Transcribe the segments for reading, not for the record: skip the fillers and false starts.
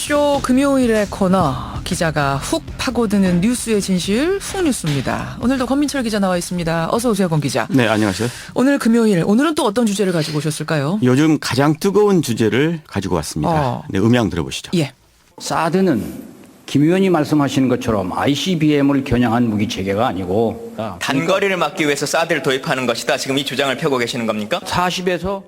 이슈쇼 금요일의 코너 기자가 훅 파고드는 뉴스의 진실 훅뉴스입니다. 오늘도 권민철 기자 나와 있습니다. 어서 오세요, 권 기자. 네, 안녕하세요. 오늘 금요일, 오늘은 또 어떤 주제를 가지고 오셨을까요? 요즘 가장 뜨거운 주제를 가지고 왔습니다. 네, 음향 들어보시죠. 예. 사드는 김 의원이 말씀하시는 것처럼 ICBM을 겨냥한 무기 체계가 아니고 단거리를 막기 위해서 사드를 도입하는 것이다. 지금 이 주장을 펴고 계시는 겁니까? 40에서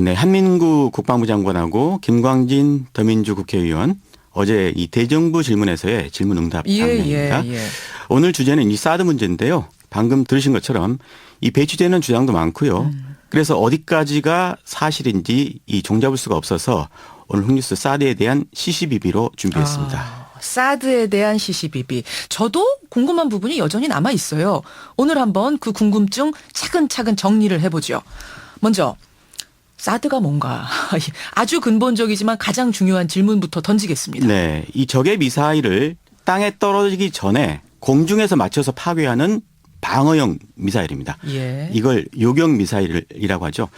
네, 한민구 국방부 장관하고 김광진 더민주 국회의원 어제 이 대정부 질문에서의 질문 응답 장면입니다. 오늘 주제는 이 사드 문제인데요. 방금 들으신 것처럼 이 배치되는 주장도 많고요. 그래서 어디까지가 사실인지 이 종잡을 수가 없어서 오늘 훅뉴스 사드에 대한 시시비비로 준비했습니다. 사드에 대한 시시비비. 저도 궁금한 부분이 여전히 남아 있어요. 오늘 한번 그 궁금증 차근차근 정리를 해보죠. 먼저 사드가 뭔가 아주 근본적이지만 가장 중요한 질문부터 던지겠습니다. 네, 이 적의 미사일을 땅에 떨어지기 전에 공중에서 맞춰서 파괴하는 방어형 미사일입니다. 예. 이걸 요격 미사일이라고 하죠.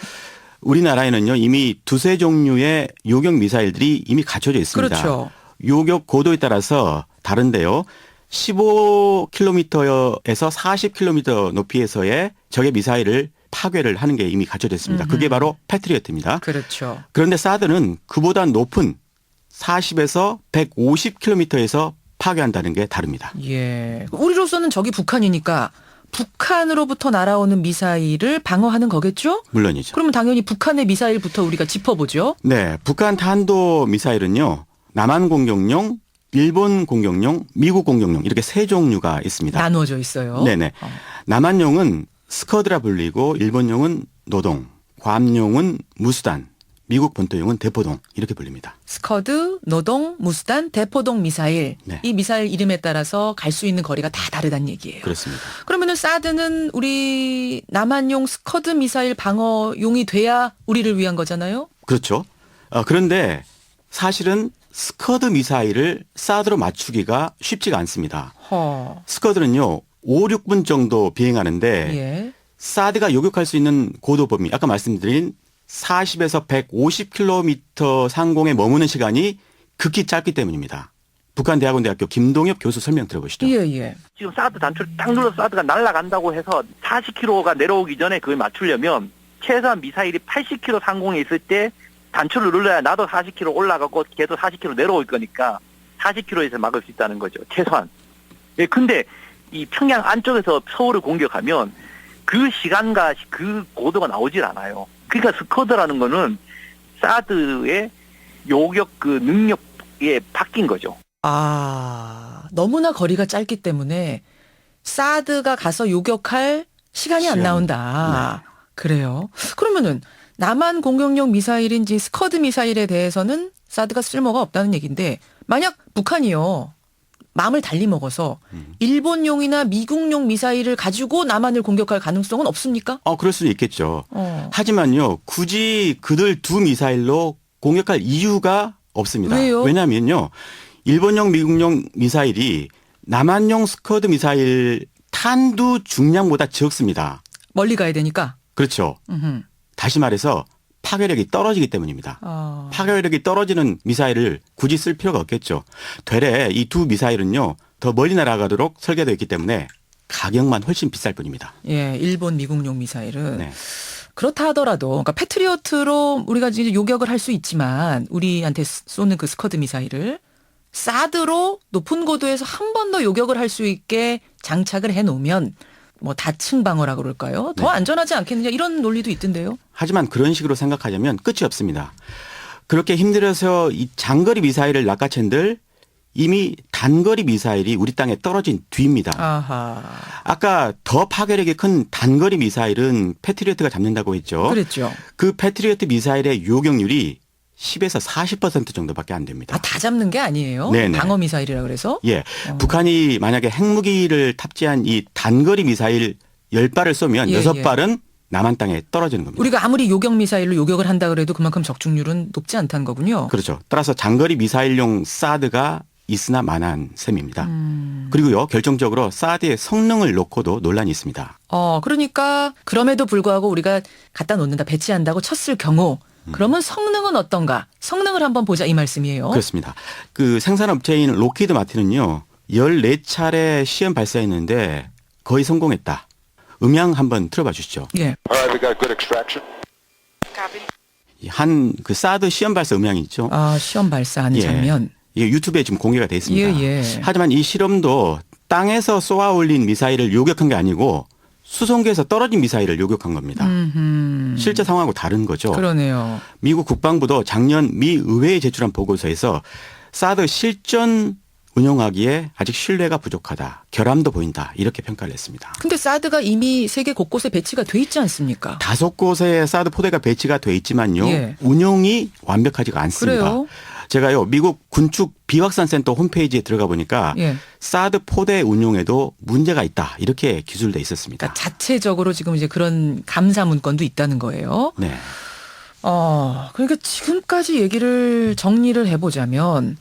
우리나라에는요 이미 두세 종류의 요격 미사일들이 이미 갖춰져 있습니다. 그렇죠. 요격 고도에 따라서 다른데요. 15km에서 40km 높이에서의 적의 미사일을 파괴를 하는 게 이미 갖춰져 있습니다. 그게 바로 패트리어트입니다. 그렇죠. 그런데 사드는 그보다 높은 40에서 150km에서 파괴한다는 게 다릅니다. 예. 우리로서는 적이 북한이니까 북한으로부터 날아오는 미사일을 방어하는 거겠죠? 물론이죠. 그러면 당연히 북한의 미사일부터 우리가 짚어보죠. 네, 북한 탄도 미사일은요. 남한 공격용, 일본 공격용, 미국 공격용 이렇게 세 종류가 있습니다. 나누어져 있어요. 네네. 남한용은 스커드라 불리고 일본용은 노동, 괌용은 무수단, 미국 본토용은 대포동 이렇게 불립니다. 스커드, 노동, 무수단, 대포동 미사일. 네. 이 미사일 이름에 따라서 갈 수 있는 거리가 다 다르다는 얘기예요. 그렇습니다. 그러면은 사드는 우리 남한용 스커드 미사일 방어용이 돼야 우리를 위한 거잖아요. 그렇죠. 그런데 사실은 스커드 미사일을 사드로 맞추기가 쉽지가 않습니다. 스커드는요. 5, 6분 정도 비행하는데 예. 사드가 요격할 수 있는 고도 범위 아까 말씀드린 40에서 150km 상공에 머무는 시간이 극히 짧기 때문입니다. 북한대학원대학교 김동엽 교수 설명 들어보시죠. 예. 지금 사드 단추를 딱 눌러서 사드가 날아간다고 해서 40km가 내려오기 전에 그걸 맞추려면 최소한 미사일이 80km 상공에 있을 때 단추를 눌러야 나도 40km 올라가고 걔도 40km 내려올 거니까 40km에서 막을 수 있다는 거죠. 최소한. 예, 근데 이 평양 안쪽에서 서울을 공격하면 그 시간과 그 고도가 나오질 않아요. 그러니까 스커드라는 거는 사드의 요격 그 능력에 바뀐 거죠. 너무나 거리가 짧기 때문에 사드가 가서 요격할 시간이 안 나온다. 네. 그래요. 그러면은 남한 공격용 미사일인지 스커드 미사일에 대해서는 사드가 쓸모가 없다는 얘기인데 만약 북한이요. 마음을 달리 먹어서 일본용이나 미국용 미사일을 가지고 남한을 공격할 가능성은 없습니까? 그럴 수도 있겠죠. 하지만요. 굳이 그들 두 미사일로 공격할 이유가 없습니다. 왜요? 왜냐하면요. 일본용 미국용 미사일이 남한용 스커드 미사일 탄두 중량보다 적습니다. 멀리 가야 되니까. 그렇죠. 다시 말해서 파괴력이 떨어지기 때문입니다. 파괴력이 떨어지는 미사일을 굳이 쓸 필요가 없겠죠. 되레 이 두 미사일은요. 더 멀리 날아가도록 설계되어 있기 때문에 가격만 훨씬 비쌀 뿐입니다. 예, 일본 미국용 미사일은. 네. 그렇다 하더라도 그러니까 패트리어트로 우리가 이제 요격을 할 수 있지만 우리한테 쏘는 그 스커드 미사일을 사드로 높은 고도에서 한 번 더 요격을 할 수 있게 장착을 해놓으면 뭐 다층 방어라 그럴까요? 더 안전하지 않겠느냐 이런 논리도 있던데요. 하지만 그런 식으로 생각하자면 끝이 없습니다. 그렇게 힘들어서 이 장거리 미사일을 낚아챈들 이미 단거리 미사일이 우리 땅에 떨어진 뒤입니다. 아까 더 파괴력이 큰 단거리 미사일은 패트리어트가 잡는다고 했죠. 그랬죠. 그 패트리어트 미사일의 요격률이 10에서 40% 정도밖에 안 됩니다. 다 잡는 게 아니에요? 네네. 방어 미사일이라 그래서? 예. 북한이 만약에 핵무기를 탑재한 이 단거리 미사일 10발을 쏘면 6발은 남한 땅에 떨어지는 겁니다. 우리가 아무리 요격 미사일로 요격을 한다 그래도 그만큼 적중률은 높지 않다는 거군요. 그렇죠. 따라서 장거리 미사일용 사드가 있으나 마나한 셈입니다. 그리고요. 결정적으로 사드의 성능을 놓고도 논란이 있습니다. 그러니까 그럼에도 불구하고 우리가 갖다 놓는다 배치한다고 쳤을 경우 그러면 성능은 어떤가? 성능을 한번 보자 이 말씀이에요. 그렇습니다. 그 생산업체인 로키드 마틴은요. 14차례 시험 발사했는데 거의 성공했다. 음향 한번 들어봐 주시죠. 예. 한 그 사드 시험 발사 음향이 있죠. 아, 시험 발사하는 예. 장면. 이게 유튜브에 지금 공개가 돼 있습니다. 예, 예. 하지만 이 실험도 땅에서 쏘아 올린 미사일을 요격한 게 아니고 수송기에서 떨어진 미사일을 요격한 겁니다. 실제 상황하고 다른 거죠. 그러네요. 미국 국방부도 작년 미 의회에 제출한 보고서에서 사드 실전 운용하기에 아직 신뢰가 부족하다. 결함도 보인다. 이렇게 평가를 했습니다. 근데 사드가 이미 세계 곳곳에 배치가 돼 있지 않습니까? 5곳에 사드 포대가 배치가 돼 있지만요. 예. 운용이 완벽하지가 않습니다. 그래요? 제가요 미국 군축 비확산센터 홈페이지에 들어가 보니까 예. 사드 포대 운용에도 문제가 있다. 이렇게 기술돼 있었습니다. 그러니까 자체적으로 지금 이제 그런 감사 문건도 있다는 거예요. 네. 그러니까 지금까지 얘기를 정리를 해보자면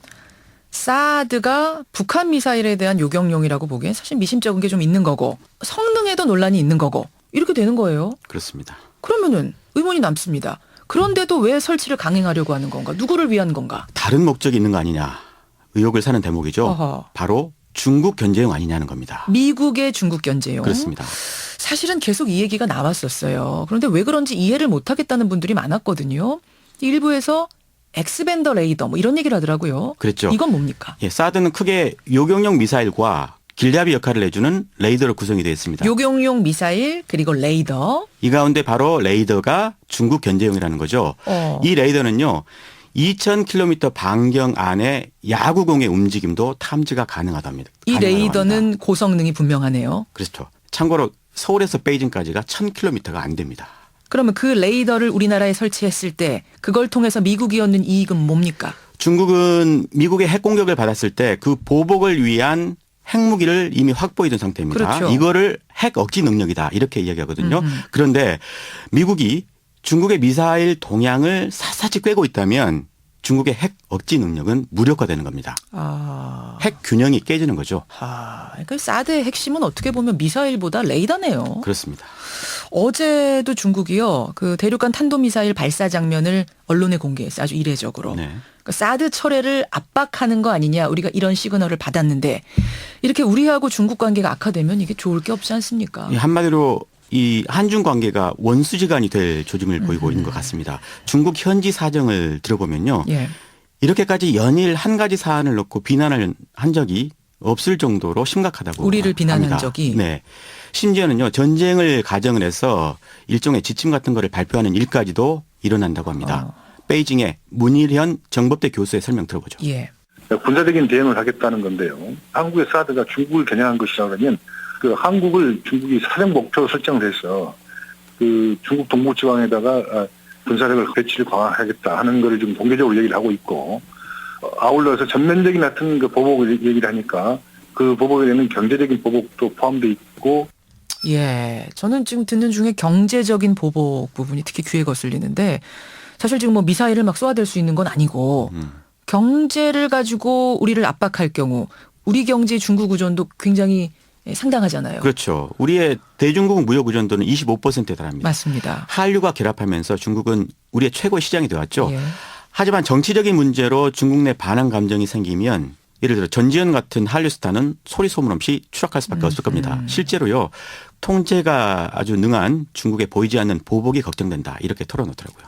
사드가 북한 미사일에 대한 요격용이라고 보기엔 사실 미심쩍은 게 좀 있는 거고 성능에도 논란이 있는 거고 이렇게 되는 거예요. 그렇습니다. 그러면은 의문이 남습니다. 그런데도 왜 설치를 강행하려고 하는 건가? 누구를 위한 건가? 다른 목적이 있는 거 아니냐. 의혹을 사는 대목이죠. 어허. 바로 중국 견제용 아니냐는 겁니다. 미국의 중국 견제용. 그렇습니다. 사실은 계속 이 얘기가 나왔었어요. 그런데 왜 그런지 이해를 못하겠다는 분들이 많았거든요. 일부에서 엑스밴더 레이더 뭐 이런 얘기를 하더라고요. 그랬죠. 이건 뭡니까? 예, 사드는 크게 요격용 미사일과 길잡이 역할을 해주는 레이더로 구성이 되어 있습니다. 요격용 미사일 그리고 레이더. 이 가운데 바로 레이더가 중국 견제용이라는 거죠. 이 레이더는요. 2,000km 반경 안에 야구공의 움직임도 탐지가 가능하답니다. 이 가능하다고 레이더는 합니다. 고성능이 분명하네요. 그렇죠. 참고로 서울에서 베이징까지가 1,000km가 안 됩니다. 그러면 그 레이더를 우리나라에 설치했을 때 그걸 통해서 미국이 얻는 이익은 뭡니까? 중국은 미국의 핵 공격을 받았을 때 그 보복을 위한 핵무기를 이미 확보해 둔 상태입니다. 그렇죠. 이거를 핵 억지 능력이다 이렇게 이야기하거든요. 그런데 미국이 중국의 미사일 동향을 샅샅이 꿰고 있다면 중국의 핵 억지 능력은 무력화되는 겁니다. 핵 균형이 깨지는 거죠. 그러니까 사드의 핵심은 어떻게 보면 미사일보다 레이더네요. 그렇습니다. 어제도 중국이요. 그 대륙간 탄도미사일 발사 장면을 언론에 공개했어요. 아주 이례적으로. 네. 그러니까 사드 철회를 압박하는 거 아니냐. 우리가 이런 시그널을 받았는데 이렇게 우리하고 중국 관계가 악화되면 이게 좋을 게 없지 않습니까? 한마디로 이 한중 관계가 원수지간이 될 조짐을 보이고 있는 것 같습니다. 중국 현지 사정을 들어보면요. 예. 이렇게까지 연일 한 가지 사안을 놓고 비난을 한 적이 없을 정도로 심각하다고 우리를 비난한 합니다. 적이. 네. 심지어는요. 전쟁을 가정을 해서 일종의 지침 같은 거를 발표하는 일까지도 일어난다고 합니다. 베이징의 문일현 정법대 교수의 설명 들어보죠. 예. 군사적인 대응을 하겠다는 건데요. 한국의 사드가 중국을 겨냥한 것이라 그러면 그 한국을 중국이 사정 목표로 설정해서 그 중국 동부지방에다가 군사력을 배치를 강화하겠다 하는 것을 지금 공개적으로 얘기를 하고 있고 아울러서 전면적인 같은 그 보복을 얘기를 하니까 그 보복에는 경제적인 보복도 포함되어 있고. 예. 저는 지금 듣는 중에 경제적인 보복 부분이 특히 귀에 거슬리는데 사실 지금 뭐 미사일을 막 쏘아댈 수 있는 건 아니고 경제를 가지고 우리를 압박할 경우 우리 경제 중국 의존도 굉장히 상당하잖아요. 그렇죠. 우리의 대중국 무역 의존도는 25%에 달합니다. 맞습니다. 한류가 결합하면서 중국은 우리의 최고 시장이 되었죠. 예. 하지만 정치적인 문제로 중국 내 반항 감정이 생기면 예를 들어 전지현 같은 한류 스타는 소리 소문 없이 추락할 수밖에 없을 겁니다. 실제로요. 통제가 아주 능한 중국에 보이지 않는 보복이 걱정된다. 이렇게 털어놓더라고요.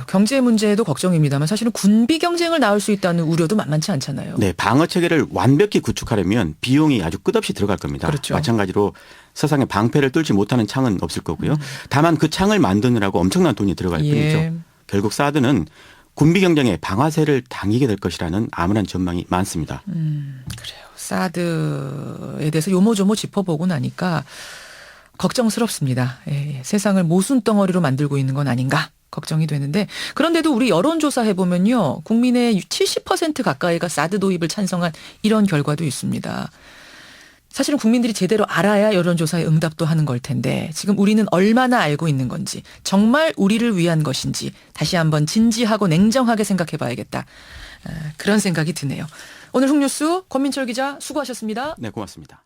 경제 문제도 걱정입니다만 사실은 군비 경쟁을 낳을 수 있다는 우려도 만만치 않잖아요. 네, 방어 체계를 완벽히 구축하려면 비용이 아주 끝없이 들어갈 겁니다. 그렇죠. 마찬가지로 세상에 방패를 뚫지 못하는 창은 없을 거고요. 다만 그 창을 만드느라고 엄청난 돈이 들어갈 예. 뿐이죠. 결국 사드는 군비 경쟁의 방아쇠를 당기게 될 것이라는 암울한 전망이 많습니다. 그래요. 사드에 대해서 요모조모 짚어보고 나니까 걱정스럽습니다. 예. 세상을 모순덩어리로 만들고 있는 건 아닌가 걱정이 되는데 그런데도 우리 여론조사 해보면요. 국민의 70% 가까이가 사드 도입을 찬성한 이런 결과도 있습니다. 사실은 국민들이 제대로 알아야 여론조사에 응답도 하는 걸 텐데 지금 우리는 얼마나 알고 있는 건지 정말 우리를 위한 것인지 다시 한번 진지하고 냉정하게 생각해 봐야겠다. 그런 생각이 드네요. 오늘 훅뉴스 권민철 기자 수고하셨습니다. 네, 고맙습니다.